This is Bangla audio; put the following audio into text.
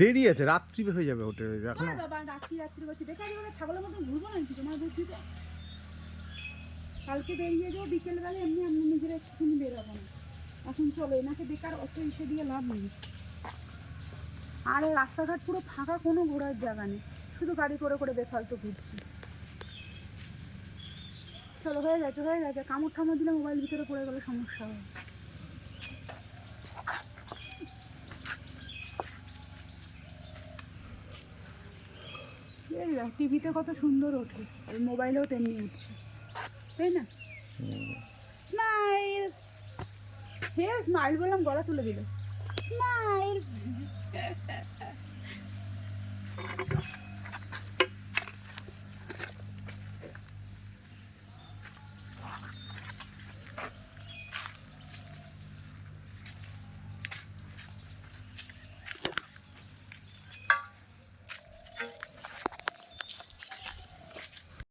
দেরি আছে, রাত্রি হয়ে যাবে ওঠে এখন। বাবা রাত্রি করছি, বেকার বেলা ছাগলের মতো ঘুরবো নাকি তোমার বুদ্ধিতে? কালকে বেরিয়ে যাবো বিকেলবেলা, এমনি আমি নিজেরা একটুখানি বেরোবো না। এখন চলো, এনাকে বেকার অত ইসে দিয়ে লাভ নেই। আর রাস্তাঘাট পুরো ফাঁকা, কোনো ঘোরার জায়গা নেই, শুধু গাড়ি করে করে বেফালতু ঘুরছি। চলো, হয়ে গেছে হয়ে গেছে, কামড় ঠামড় দিলে মোবাইল ভিতরে পড়ে গেলে সমস্যা হবে। এই টিভিতে কত সুন্দর ওঠে, এই মোবাইলেও তেমনি উঠছে, তাই না? স্মাইল, হে স্মাইল বললাম, গলা তুলে দিল। স্মাইল।